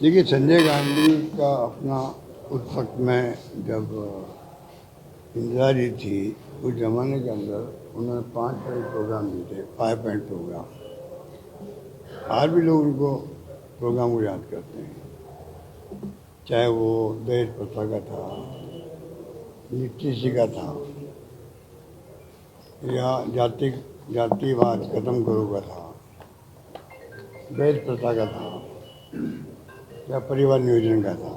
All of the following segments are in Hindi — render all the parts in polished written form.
देखिए, संजय गांधी का अपना उस वक्त में जब इंदिरा जी थी, उस जमाने के अंदर उन्होंने 5 पॉइंट प्रोग्राम दिए थे, 5 पॉइंट प्रोग्राम। आज भी लोग उनको प्रोग्राम को याद करते हैं, चाहे वो दहेज प्रथा का था, लिटरेसी का था, या जातिवाद खत्म करो का था, दहेज प्रथा का था, या परिवार नियोजन का था।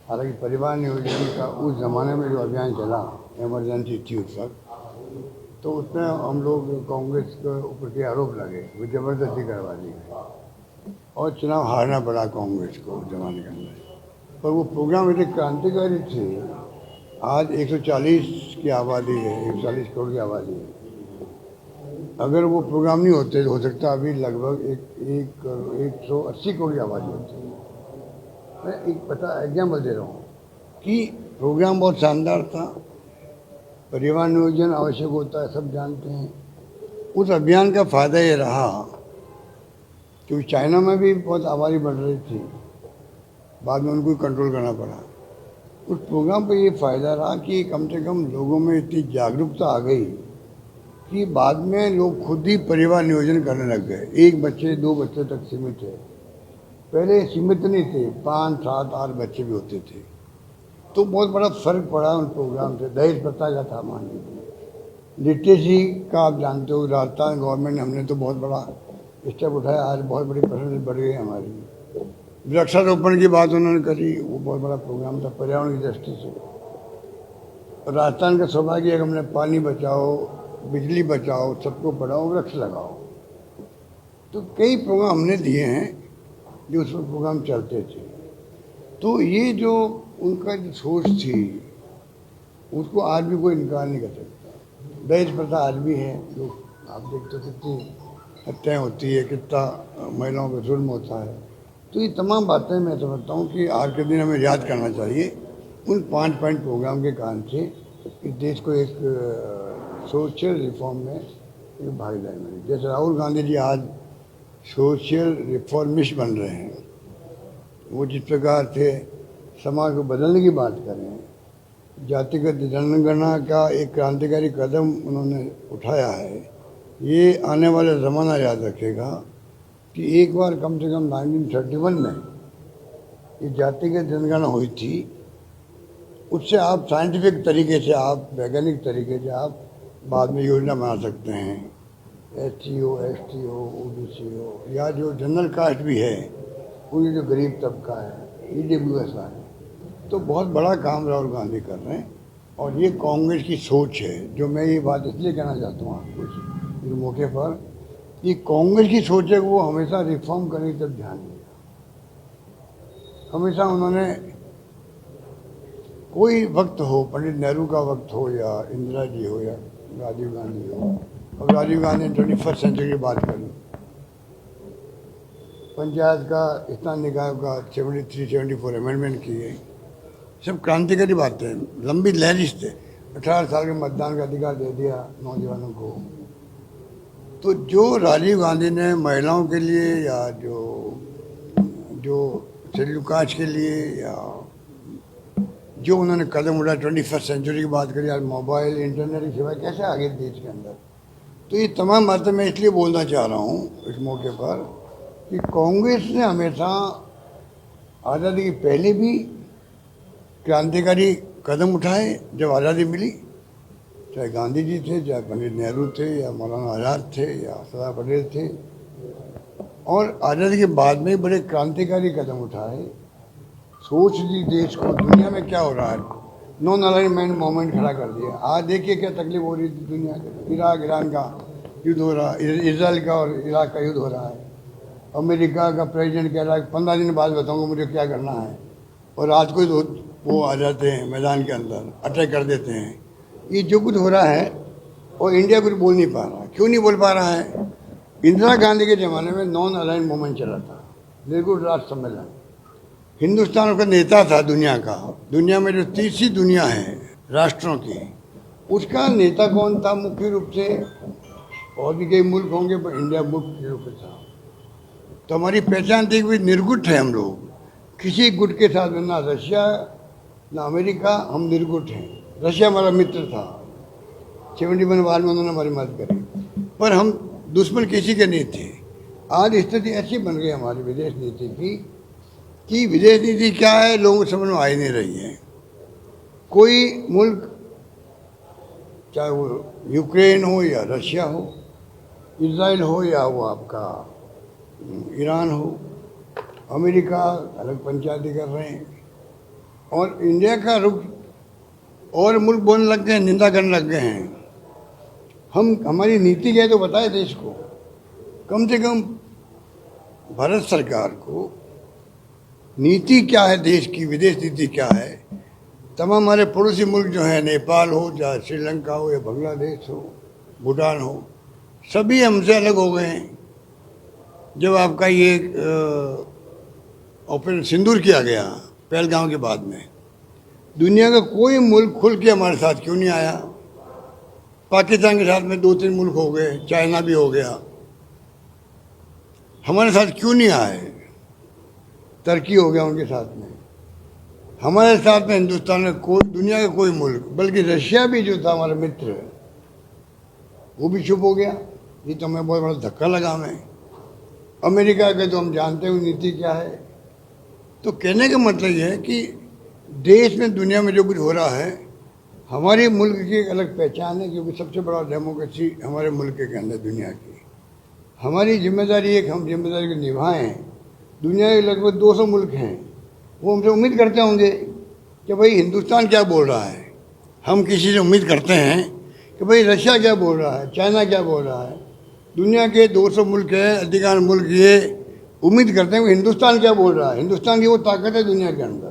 हालांकि परिवार नियोजन का उस ज़माने में जो अभियान चला, इमरजेंसी थी उस वक्त, तो उसमें हम लोग कांग्रेस के ऊपर के आरोप लगे, वो ज़बरदस्ती करवा दी गई और चुनाव हारना पड़ा कांग्रेस को उस जमाने के अंदर। पर वो प्रोग्राम इतने क्रांतिकारी थे। आज 140 की आबादी है, 140 करोड़ की आबादी है। अगर वो प्रोग्राम नहीं होते तो हो सकता अभी लगभग 180 करोड़ की आबादी होती। मैं एक एग्जाम्पल दे रहा हूँ कि प्रोग्राम बहुत शानदार था। परिवार नियोजन आवश्यक होता है, सब जानते हैं। उस अभियान का फ़ायदा ये रहा क्योंकि चाइना में भी बहुत आबादी बढ़ रही थी, बाद में उनको कंट्रोल करना पड़ा। उस प्रोग्राम पर ये फ़ायदा रहा कि कम से कम लोगों में इतनी जागरूकता आ गई कि बाद में लोग खुद ही परिवार नियोजन करने लग गए। 1 बच्चे 2 बच्चे तक सीमित है, पहले सीमित नहीं थे, 5, 7, 8 बच्चे भी होते थे। तो बहुत बड़ा फर्क पड़ा उन प्रोग्राम से। दहेज प्रथा का था, मान लीजिए। लिटरेसी का आप जानते हो, राजस्थान गवर्नमेंट ने हमने तो बहुत बड़ा स्टेप उठाया, आज बहुत बड़ी परसेंटेज बढ़ गई हमारी। वृक्षारोपण की बात उन्होंने करी, वो बहुत बड़ा प्रोग्राम था पर्यावरण की दृष्टि से। राजस्थान का सौभाग्य है कि हमने पानी बचाओ, बिजली बचाओ, सबको पढ़ाओ, वृक्ष लगाओ। तो कई प्रोग्राम हमने दिए हैं जो उसमें प्रोग्राम चलते थे। तो ये जो उनका जो सोच थी, उसको आज भी कोई इनकार नहीं कर सकता। दहेज प्रथा आज भी है, लोग आप देखते हो कितनी हत्याएँ होती है, कितना महिलाओं पर जुल्म होता है। तो ये तमाम बातें मैं समझता हूँ कि आज के दिन हमें याद करना चाहिए उन 5 पॉइंट प्रोग्राम के कारण से इस देश को एक सोशल रिफॉर्म में एक भागीदारी मिली। जैसे राहुल गांधी जी आज सोशल रिफॉर्मिस्ट बन रहे हैं, वो जिस प्रकार से समाज को बदलने की बात कर रहे हैं, जातिगत जनगणना का एक क्रांतिकारी कदम उन्होंने उठाया है। ये आने वाला ज़माना याद रखेगा कि एक बार कम से कम 1931 में ये जातिगत जनगणना हुई थी। उससे आप साइंटिफिक तरीके से, आप वैज्ञानिक तरीके से आप बाद में योजना बना सकते हैं। SC हो, ST हो, OBC हो, या जो जनरल कास्ट भी है, उनकी जो गरीब तबका है, EWS है। तो बहुत बड़ा काम राहुल गांधी कर रहे हैं और ये कांग्रेस की सोच है। जो मैं ये बात इसलिए कहना चाहता हूँ आपको इस मौके पर, ये कांग्रेस की सोच है कि वो हमेशा रिफॉर्म करने की तरफ ध्यान दिया। हमेशा उन्होंने, कोई वक्त हो, पंडित नेहरू का वक्त हो या इंदिरा जी हो या राजीव गांधी हो, अब राजीव गांधी ने 21st सेंचुरी की बात करी, पंचायत का स्थानीय निकाय का 73-74 अमेंडमेंट किए, सब क्रांतिकारी बातें, लंबी लहरिश थे। 18 साल के मतदान का अधिकार दे दिया नौजवानों को। तो जो राजीव गांधी ने महिलाओं के लिए या जो शेड्यूल कास्ट के लिए या जो उन्होंने कदम उठाया, 21st सेंचुरी की बात करी, आज मोबाइल इंटरनेट की सेवा कैसे आगे देश के अंदर। तो ये तमाम बातें मैं इसलिए बोलना चाह रहा हूँ इस मौके पर कि कांग्रेस ने हमेशा आज़ादी के पहले भी क्रांतिकारी कदम उठाए जब आज़ादी मिली, चाहे गांधी जी थे, चाहे पंडित नेहरू थे, या मौलाना आज़ाद थे, या सरदार पटेल थे। और आज़ादी के बाद में बड़े क्रांतिकारी कदम उठाए, सोच दी देश को, दुनिया में क्या हो रहा है, नॉन अलाइनमेंट मूवमेंट खड़ा कर दिया। आज देखिए क्या तकलीफ हो रही थी दुनिया के, इराक ईरान का युद्ध हो रहा है, इसराइल का और इराक का युद्ध हो रहा है। अमेरिका का प्रेसिडेंट कह रहा है 15 दिन बाद बताऊंगा मुझे क्या करना है, और रात को ही वो आ जाते हैं मैदान के अंदर, अटैक कर देते हैं। ये जो कुछ हो रहा है, और इंडिया कुछ बोल नहीं पा रहा। क्यों नहीं बोल पा रहा है? इंदिरा गांधी के ज़माने में नॉन अलाइन मूवमेंट चला था, निर्गुण राष्ट्र सम्मेलन। हिंदुस्तान का नेता था दुनिया का, दुनिया में जो तीसरी दुनिया है राष्ट्रों की, उसका नेता कौन था मुख्य रूप से? और भी कई मुल्क होंगे पर इंडिया मुख्य रूप से था। तो हमारी पहचान थी कि निर्गुट है हम लोग, किसी गुट के साथ में, ना रशिया ना अमेरिका, हम निर्गुट हैं। रशिया हमारा मित्र था, 71 वार में उन्होंने हमारी मदद करी, पर हम दुश्मन किसी के नहीं थे। आज स्थिति ऐसी बन गई हमारी विदेश नीति की कि विदेश नीति क्या है लोगों को समझ में आ ही नहीं रही है। कोई मुल्क, चाहे वो यूक्रेन हो या रशिया हो, इज़राइल हो या वो आपका ईरान हो, अमेरिका अलग पंचायती कर रहे हैं, और इंडिया का रुख और मुल्क बोलने लग गए हैं, निंदा करने लग गए हैं। हमारी नीति क्या है तो बताए देश को, कम से कम भारत सरकार को नीति क्या है देश की, विदेश नीति क्या है। तमाम हमारे पड़ोसी मुल्क जो हैं, नेपाल हो, चाहे श्रीलंका हो या बांग्लादेश हो, भूटान हो, सभी हमसे अलग हो गए हैं। जब आपका ये ऑपरेशन सिंदूर किया गया पहलगाम के बाद में, दुनिया का कोई मुल्क खुल के हमारे साथ क्यों नहीं आया? पाकिस्तान के साथ में 2-3 मुल्क हो गए, चाइना भी हो गया, हमारे साथ क्यों नहीं आए? तुर्की हो गया उनके साथ में, हमारे साथ में हिंदुस्तान में कोई, दुनिया का कोई मुल्क, बल्कि रशिया भी जो था हमारा मित्र, वो भी चुप हो गया। ये तो हमें बहुत बड़ा धक्का लगा हमें। अमेरिका के तो हम जानते हैं नीति क्या है। तो कहने का मतलब ये है कि देश में, दुनिया में जो कुछ हो रहा है, हमारे मुल्क की एक अलग पहचान है, क्योंकि सबसे बड़ा डेमोक्रेसी हमारे मुल्क के अंदर दुनिया की। हमारी जिम्मेदारी है कि हम जिम्मेदारी को निभाएं। दुनिया के लगभग 200 मुल्क हैं, वो हमसे उम्मीद करते होंगे कि भाई हिंदुस्तान क्या बोल रहा है। हम किसी से उम्मीद करते हैं कि भाई रशिया क्या बोल रहा है, चाइना क्या बोल रहा है। दुनिया के 200 मुल्क हैं, अधिकांश मुल्क ये उम्मीद करते हैं कि हिंदुस्तान क्या बोल रहा है। हिंदुस्तान की वो ताकत है दुनिया के अंदर।